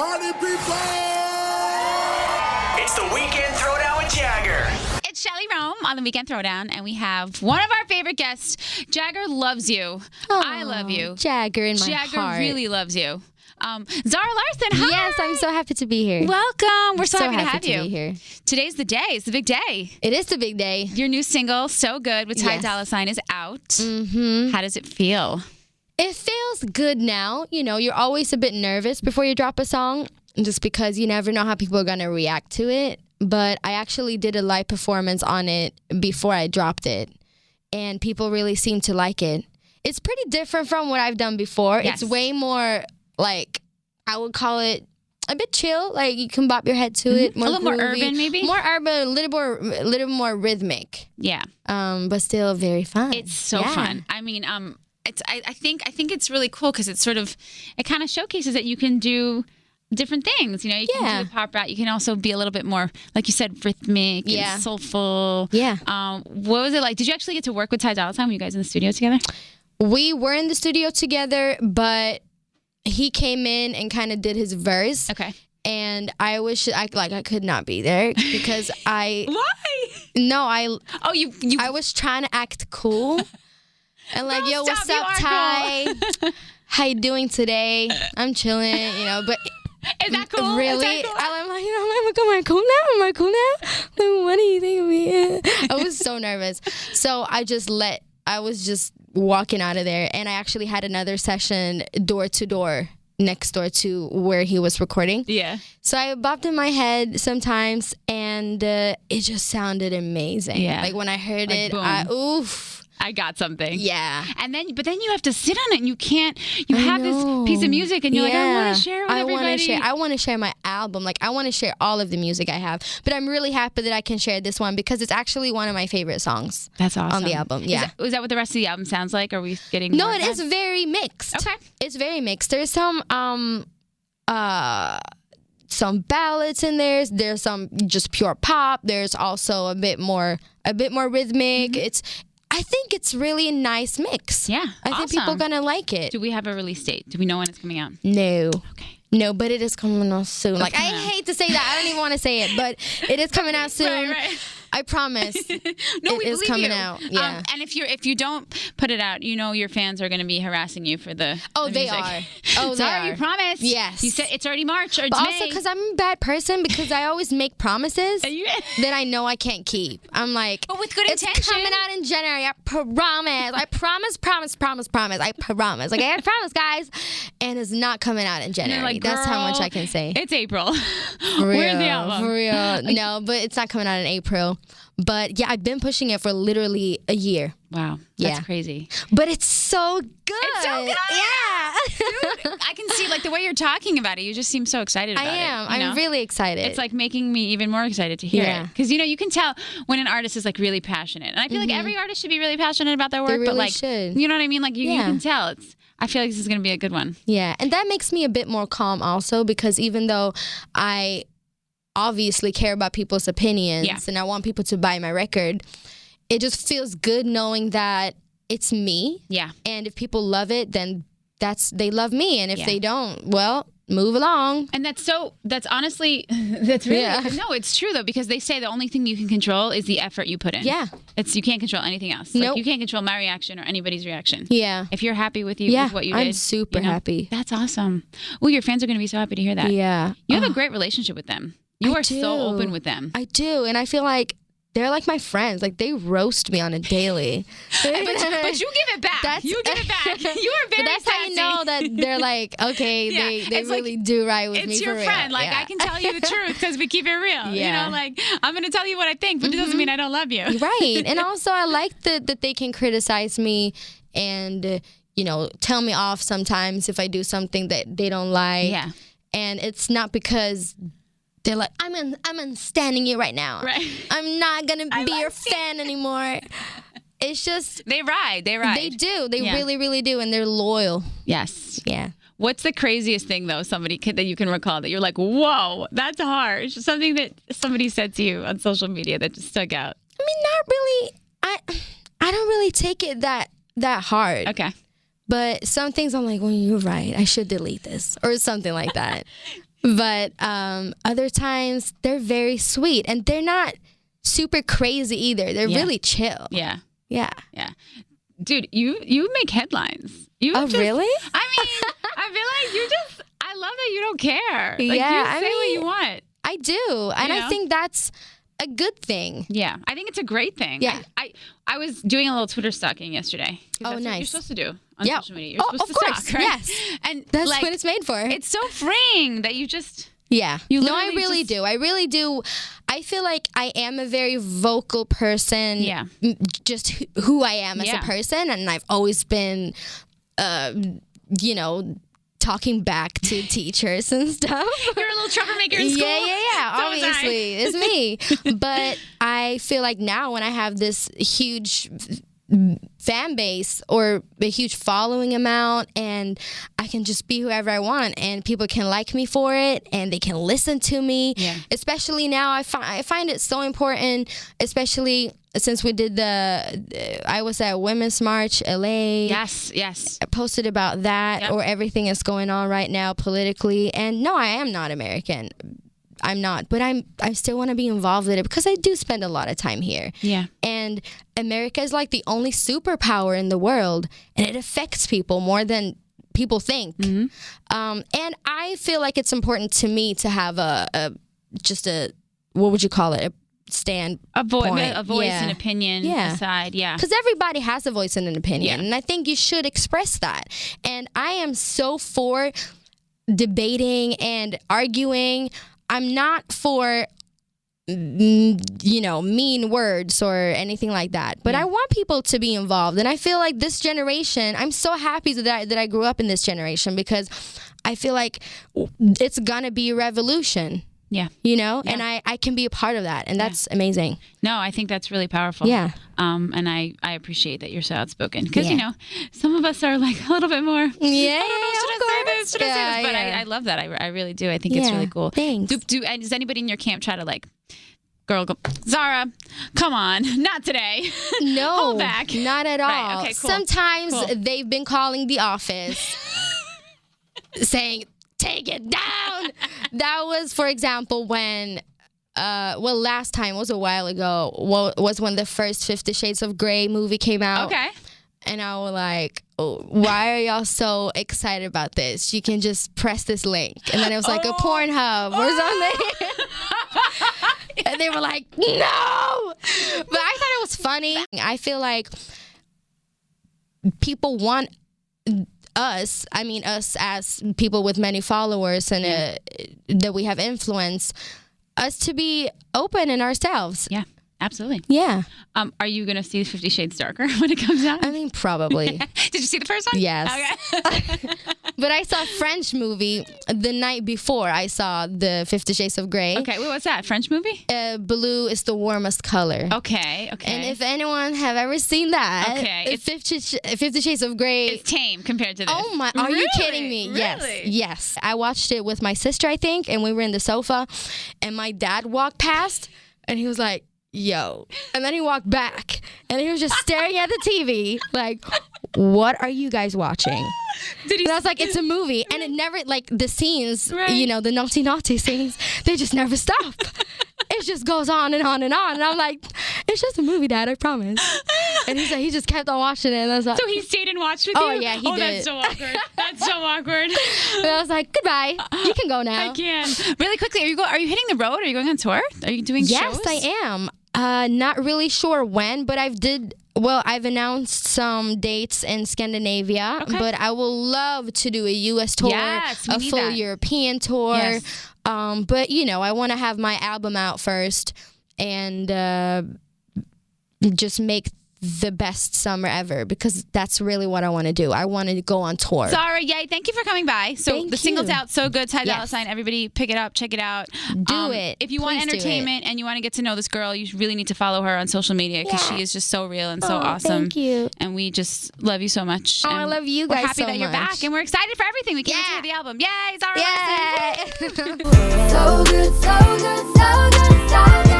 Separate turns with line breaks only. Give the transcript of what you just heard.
Party people!
It's the Weekend Throwdown with Jagger.
It's Shelley Rome on the Weekend Throwdown, and we have one of our favorite guests. Jagger loves you. I love you.
Jagger in my
Jagger
heart.
really loves you. Zara Larsson, hi.
Yes, I'm so happy to be here.
Welcome. We're so happy to have
to
you.
be here.
Today's the day. It's the big day.
It is the big day.
Your new single, So Good, with Ty
Yes.
Dolla $ign is out.
Mm-hmm.
How does it feel?
It feels good now. You know, you're always a bit nervous before you drop a song, just because you never know how people are going to react to it. But I actually did a live performance on it before I dropped it, and people really seem to like it. It's pretty different from what I've done before.
Yes.
It's way more, like, I would call it a bit chill. Like, you can bop your head to it. More
A little more
groovy.
urban, maybe?
More urban, a little more rhythmic.
Yeah.
But still very fun.
It's so
Yeah.
fun. I mean, I think it's really cool because it kind of showcases that you can do different things. You know, you can do the pop route. You can also be a little bit more, like you said, rhythmic and soulful.
Yeah.
What was it like? Did you actually get to work with Ty Dolla $ign? Were you guys in the studio together?
We were in the studio together, but he came in and kind of did his verse.
Okay.
And I wish I could not be there because I was trying to act cool and like, yo, what's up, Ty? How you doing today? I'm chilling, you know, but
Is that cool?
really,
Is that cool?
I'm like, you know, am I cool now? Am I cool now? Like, what do you think of me? I was so nervous. So I was just walking out of there, and I actually had another session door to door next door to where he was recording.
Yeah.
So I bopped in my head sometimes, and it just sounded amazing.
Yeah.
Like when I heard
Like,
it,
boom. I got something.
Yeah.
But then you have to sit on it, and you can't. You have this piece of music, and you're like, I want to share it with everybody.
I want to share my album. Like, I want to share all of the music I have. But I'm really happy that I can share this one because it's actually one of my favorite songs.
That's awesome.
On the album, yeah.
Is that what the rest of the album sounds like? Are we getting
No,
more
it
of
is
that?
very mixed.
Okay.
It's very mixed. There's some ballads in there. There's some just pure pop. There's also a bit more rhythmic. I think it's really a nice mix.
Yeah,
I think people are gonna like it.
Do we have a release date? Do we know when it's coming out?
No.
Okay.
No, but it is coming out soon. Like, I
coming out.
hate to say that. I don't even want to say it, but it is coming out soon.
Right.
I promise.
No, we
it is
believe
coming
you.
out. Yeah.
And if you don't put it out, you know your fans are going to be harassing you for the
Oh,
the
they
music.
are. Oh, they
Zara,
are.
you promised.
Yes.
You said it's already March or it's
But
May.
also because I'm a bad person because I always make promises
You-
that I know I can't keep. I'm like,
But with good
it's
intention.
coming out in January. I promise. I promise. I promise. Like, I promise, guys. And it's not coming out in January.
like,
That's how much
girl,
I can say.
It's April.
For
Where's the
real,
album?
For real. No, but it's not coming out in April. But yeah, I've been pushing it for literally a year.
Wow, that's
Yeah.
crazy.
But it's so good.
It's so good.
Yeah.
Dude, I can see like the way you're talking about it. You just seem so excited about
I
it.
am.
you know?
I'm really excited.
It's like making me even more excited to hear
Yeah.
it. Because, you can tell when an artist is like really passionate. And I feel like every artist should be really passionate about their work.
They
but
really
like,
should.
you know what I mean? Like you
Yeah.
can tell. I feel like this is going to be a good one.
Yeah, and that makes me a bit more calm also because even though I obviously care about people's opinions and I want people to buy my record, it just feels good knowing that it's me.
Yeah.
And if people love it, then they love me. And if
Yeah.
they don't, well, move along.
And that's honestly, that's really,
Yeah.
no, it's true though, because they say the only thing you can control is the effort you put in.
Yeah.
You can't control anything else.
Nope.
Like you can't control my reaction or anybody's reaction.
Yeah.
If you're happy with you,
Yeah,
with what you did.
I'm super happy.
That's awesome. Well, your fans are going to be so happy to hear that.
Yeah.
You have a great relationship with them. You
I
are so
do.
open with them.
I do. And I feel like they're like my friends. Like, they roast me on a daily.
But you give it back. You give it back. You are very
But that's how you know that they're like, okay,
Yeah,
they
it's
really
like,
do right with me
It's
for
your
real.
friend. Like,
Yeah.
I can tell you the truth because we keep it real. You
Yeah.
know, like, I'm going to tell you what I think, but it doesn't mean I don't love you.
Right. And also, I like that they can criticize me and, tell me off sometimes if I do something that they don't like.
Yeah.
And it's not because they're like, I'm unstanding you right now.
Right.
I'm not going to be
like
your
it.
fan anymore. It's just,
They ride.
they do. They
Yeah.
really, really do. And they're loyal.
Yes.
Yeah.
What's the craziest thing, though, that you can recall that you're like, whoa, that's harsh? Something that somebody said to you on social media that just stuck out.
I mean, not really. I don't really take it that hard.
Okay.
But some things I'm like, well, you're right. I should delete this or something like that. But other times they're very sweet, and they're not super crazy either. They're really chill.
Yeah.
Yeah.
Yeah. Dude, you make headlines.
Really?
I mean, I feel like I love that you don't care. Like,
Yeah,
you say what you want.
I do. And I think that's a good thing.
Yeah. I think it's a great thing.
Yeah.
I was doing a little Twitter stalking yesterday.
Oh,
That's
nice.
what you're supposed to do on social media. You're supposed
of
to
course.
stalk, right?
Yes.
And
That's
like,
what it's made for.
it's so freeing that you just...
Yeah.
You
No, I
literally
really
just-
do. I really do. I feel like I am a very vocal person.
Yeah.
Just who I am as
Yeah.
a person. And I've always been, talking back to teachers and stuff.
You're a little troublemaker in school.
Yeah.
So was I.
Obviously, it's me. But I feel like now when I have this huge fan base or a huge following amount, and I can just be whoever I want, and people can like me for it, and they can listen to me.
Yeah.
Especially now, I find it so important, especially since we did I was at Women's March LA.
Yes.
I posted about that, or everything that's going on right now politically. And no, I am not American. I'm not, but I still want to be involved in it because I do spend a lot of time here.
Yeah.
And America is like the only superpower in the world, and it affects people more than people think.
Mm-hmm.
And I feel like it's important to me to have a what would you call it?
A voice
Yeah.
and opinion aside. Yeah.
Because everybody has a voice and an opinion.
Yeah.
And I think you should express that. And I am so for debating and arguing. I'm not for, mean words or anything like that. But I want people to be involved. And I feel like this generation, I'm so happy that I grew up in this generation, because I feel like it's going to be a revolution.
Yeah.
And I can be a part of that. And that's amazing.
No, I think that's really powerful.
Yeah.
And I appreciate that you're so outspoken, because, some of us are like a little bit more,
Yeah.
should I say this? But I love that. I really do. I think it's really cool.
Thanks.
And does anybody in your camp try to girl, go, Zara, come on, not today.
No,
Hold back.
not at all.
Right, okay, cool.
Sometimes
Cool.
they've been calling the office saying, take it down. That was, for example, when, last time was a while ago, was when the first 50 Shades of Grey movie came out.
Okay.
And I was like, why are y'all so excited about this? You can just press this link. And then it was like a Pornhub or something. And they were like, no. But I thought it was funny. I feel like people want us as people with many followers and that we have influence, us to be open in ourselves.
Yeah. Absolutely.
Yeah.
Are you going to see 50 Shades Darker when it comes out?
I mean, probably.
Did you see the first one?
Yes.
Okay.
But I saw a French movie the night before I saw the 50 Shades of Grey.
Okay. Wait, what's that? French movie?
Blue is the warmest color.
Okay.
And if anyone have ever seen that,
Okay.
50 Shades of Grey.
It's tame compared to this.
Oh my, are you kidding me?
Really?
Yes. I watched it with my sister, I think, and we were in the sofa, and my dad walked past, and he was like, yo. And then he walked back, and he was just staring at the TV like, what are you guys watching? And I was like, it's a movie. And it never, the scenes, the naughty scenes, they just never stop. It just goes on and on and on. And I'm like, it's just a movie, Dad, I promise. And he's like, he just kept on watching it. And I was like,
So he stayed and watched with you?
Oh, yeah, he did.
That's so awkward. That's so awkward.
and I was like, goodbye. You can go now.
I can. Really quickly, are you hitting the road? Are you going on tour? Are you doing shows?
Yes, I am. Not really sure when, but I've announced some dates in Scandinavia, but I will love to do a U.S. tour,
Yes, we
a
need
full
that.
European tour.
Yes.
But, I want to have my album out first and just make the best summer ever, because that's really what I want to do. I want to go on tour.
Zara, yay. Thank you for coming by. So
Thank
the single's
you.
out. So good. Ty Dolla
Yes.
$ign. Everybody pick it up. Check it out.
Do it.
If you want
Please do it.
entertainment and you want to get to know this girl, you really need to follow her on social media, because
Yeah.
she is just so real and so
Oh,
awesome.
Thank you.
And we just love you so much.
Oh, I
And
love you
we're
guys
happy
so
that you're
much.
back, and we're excited for everything. We can't
Yeah.
wait to hear the album. Yay, Zara Larsson.
Yay!
So good, so good, so good, so good.